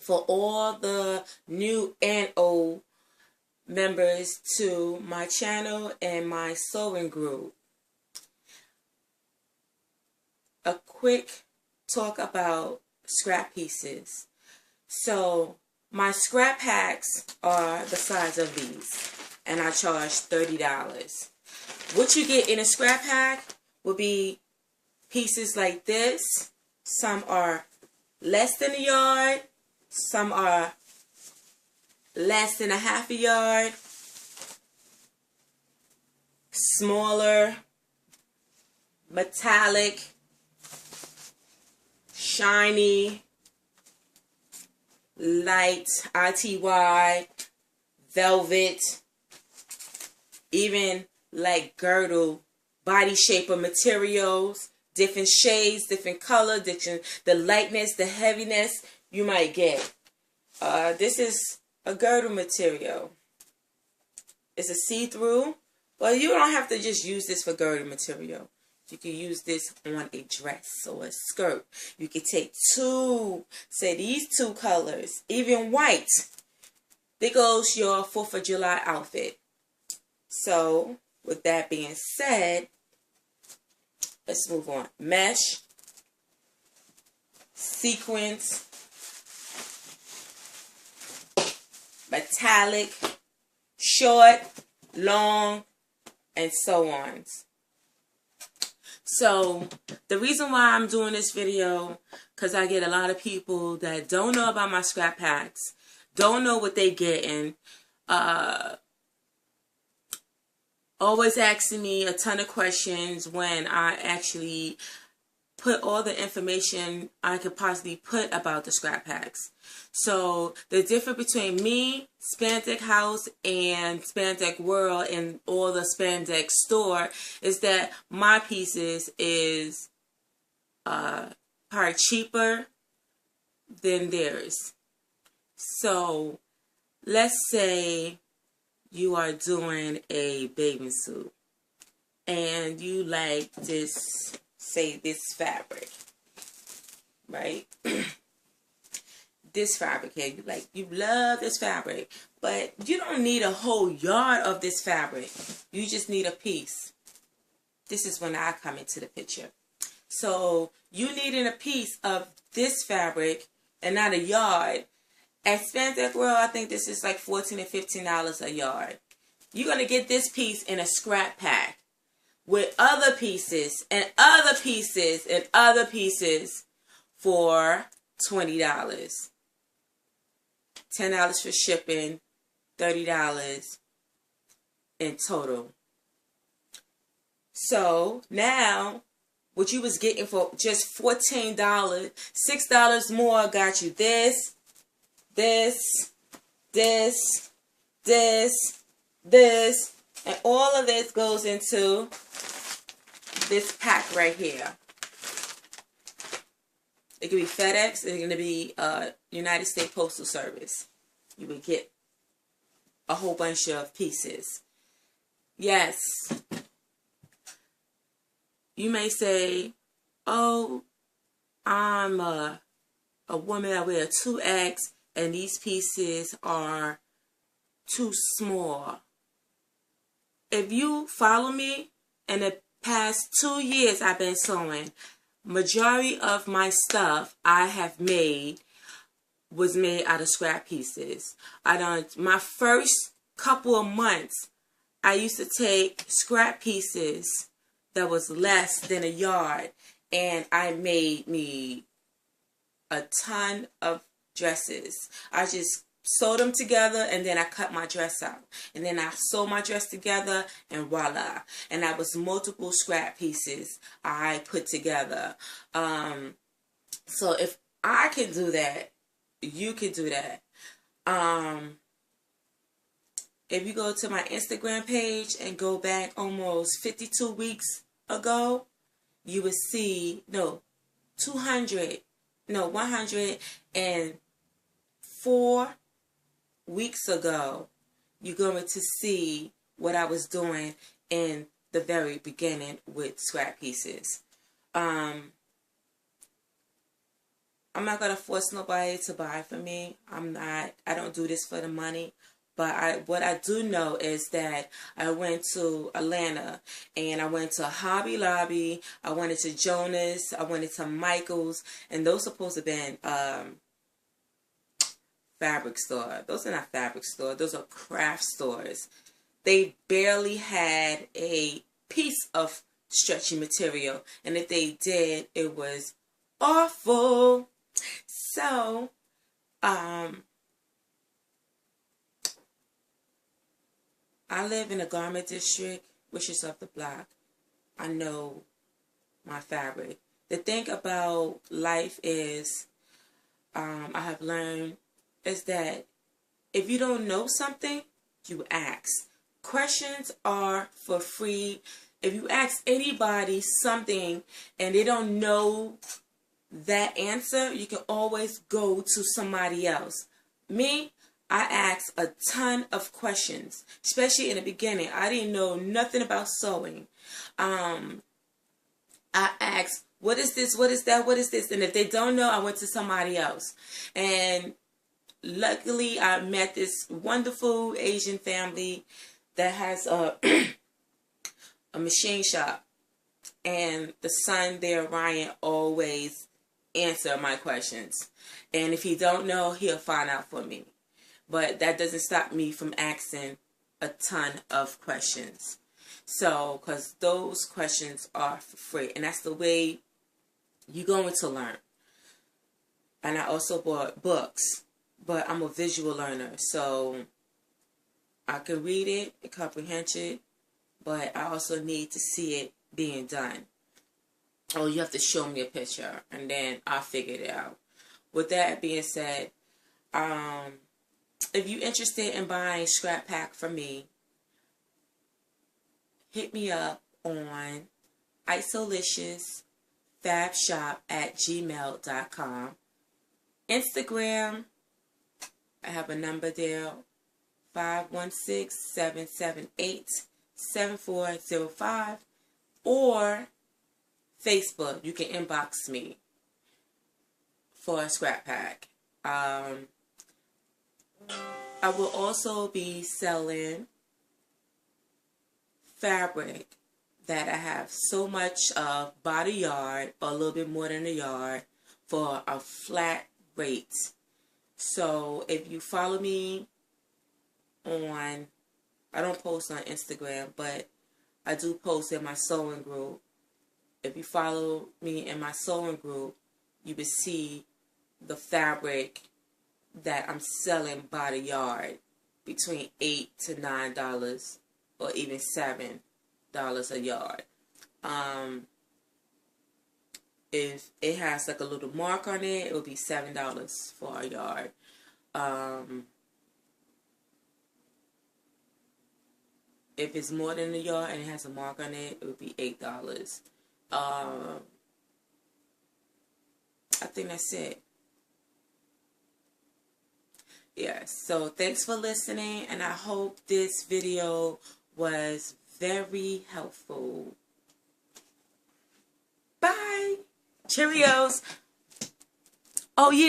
for all the new and old members to my channel and my sewing group. A quick talk about scrap pieces. So my scrap packs are the size of these, and I charge $30. What you get in a scrap pack will be pieces like this. Some are less than a yard, some are less than a half a yard, smaller, metallic, shiny, light, ITY, velvet, even like girdle, body shaper materials, different shades, different color, the lightness, the heaviness you might get. This is a girdle material. It's a see-through, but you don't have to just use this for girdle material. You can use this on a dress or a skirt. You can take two, say these two colors, even white. There goes your 4th of July outfit. So, with that being said, let's move on. Mesh, sequins, metallic, short, long, and so on. So, the reason why I'm doing this video, because I get a lot of people that don't know about my scrap packs, don't know what they getting, always asking me a ton of questions when I actually put all the information I could possibly put about the scrap packs. So the difference between me, Spandex House, and Spandex World and all the Spandex store is that my pieces is probably cheaper than theirs. So let's say you are doing a bathing suit and you like this, say this fabric, right? This fabric here, you love this fabric, but you don't need a whole yard of this fabric. You just need a piece. This is when I come into the picture. So you needing a piece of this fabric and not a yard. At Spandex World, I think this is like $14 or $15 a yard. You're going to get this piece in a scrap pack with other pieces and other pieces and other pieces for $20. $10 for shipping, $30 in total. So now, what you was getting for just $14, $6 more got you this, this, this, this, this, and all of this goes into this pack right here. It could be FedEx. It's going to be United States Postal Service. You would get a whole bunch of pieces. Yes. You may say, oh, I'm a woman that wear 2X and these pieces are too small. If you follow me, in the past 2 years I've been sewing, majority of my stuff I have made was made out of scrap pieces. My first couple of months, I used to take scrap pieces that was less than a yard, and I made me a ton of dresses. I just sewed them together, and then I cut my dress out, and then I sewed my dress together, and voila. And that was multiple scrap pieces I put together. So if I can do that, you can do that. If you go to my Instagram page and go back almost 52 weeks ago, you would see 104 weeks ago, you're going to see what I was doing in the very beginning with scrap pieces. I'm I'm not going to force nobody to buy for me. I don't do this for the money. But what I do know is that I went to Atlanta and I went to Hobby Lobby, I went to Jonas, I went to Michael's, and those supposed to be fabric store. Those are not fabric stores. Those are craft stores. They barely had a piece of stretchy material, and if they did, it was awful. So, I live in a garment district, which is up the block. I know my fabric. The thing about life is, I have learned, is that if you don't know something, you ask. Questions are for free. If you ask anybody something and they don't know that answer, you can always go to somebody else. Me, I asked a ton of questions, especially in the beginning. I didn't know nothing about sewing. I asked, what is this? What is that? What is this? And if they don't know, I went to somebody else. And luckily, I met this wonderful Asian family that has a machine shop. And the son there, Ryan, always answer my questions. And if he don't know, he'll find out for me. But that doesn't stop me from asking a ton of questions. So, because those questions are for free. And that's the way you're going to learn. And I also bought books. But I'm a visual learner. So, I can read it and comprehend it. But I also need to see it being done. Oh, you have to show me a picture. And then I'll figure it out. With that being said, if you're interested in buying Scrap Pack from me, hit me up on isolicious.fabshop@gmail.com. Instagram, I have a number there, 516-778-7405. Or Facebook, you can inbox me for a Scrap Pack. I will also be selling fabric that I have so much of by the yard, or a little bit more than a yard, for a flat rate. So if you follow me on, I don't post on Instagram, but I do post in my sewing group. If you follow me in my sewing group, you will see the fabric that I'm selling by the yard, between $8 to $9 or even $7 a yard. If it has like a little mark on it, it will be $7 for a yard. If it's more than a yard and it has a mark on it, it would be $8. I think that's it. Yes, so thanks for listening, and I hope this video was very helpful. Bye. Cheerios. Oh, yeah.